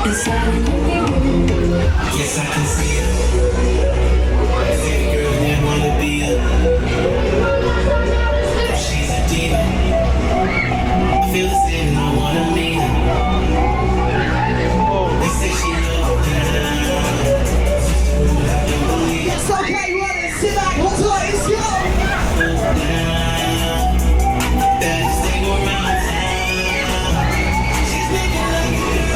Yes, I can see it. Every girl that wanna be a. She's a diva. I feel the same and I wanna meet her. They say she loves me. Yes, okay, run it, sit back, hold on, let's go. That stay around town. She's making like it.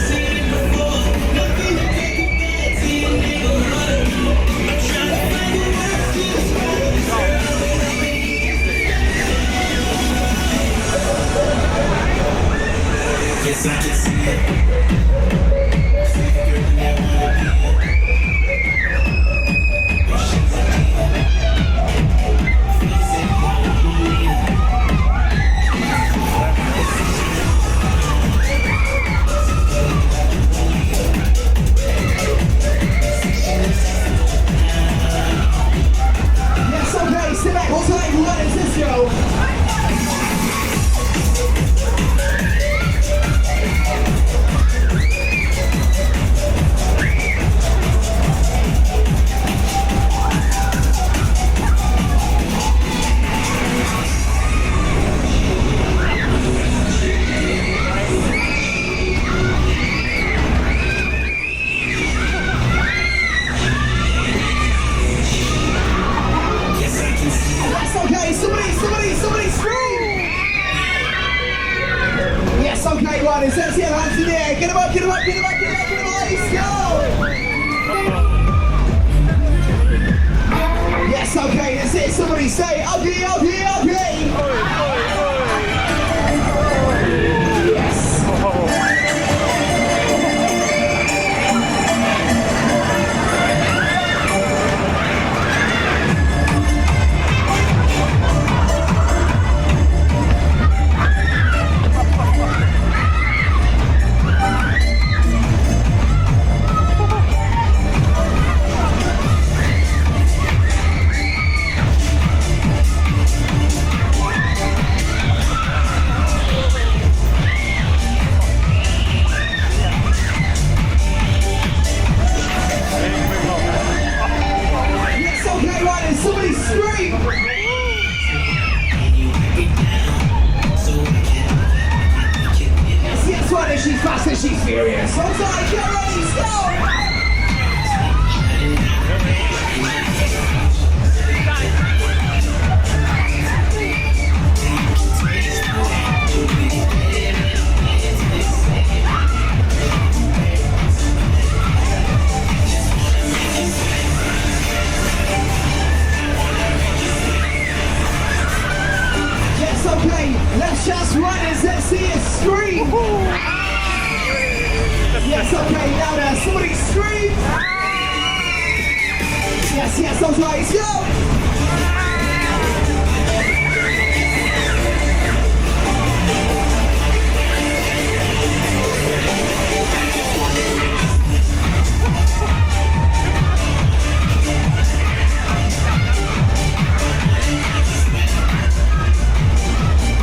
Seen it before. Nothing to take it back. See a nigga running. I'm trying to find the words to describe this girl. Yes, I can see it. See the girl that wanna be it. But she's a diva. Feel the same and I wanna meet her. Yes, okay, sit back, hold on, run it, let's go. Yes, I can see it. That's okay, somebody scream! Yes, okay, right, let's see your hands in the air, get them up, let's go! Yes, okay, that's it, somebody say, ugly! Yes! Yes, okay, right, and somebody scream! Yes, right, and she's fast and she's furious. Hold on, get ready, go! Yes, okay, let's just run and let's see it scream! Yes, okay, now there, somebody scream! Yes, those right, go!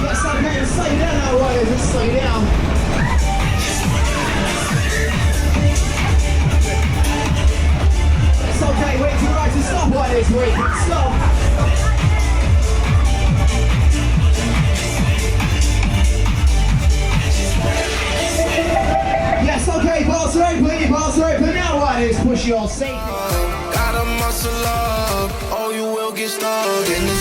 Yes, okay, slow down now, right, just slow down. It's okay, wait till right to stop while it's waiting. Stop. Yes, okay, bars are open now while it's push your safe. Gotta muscle up, or you will get stuck in this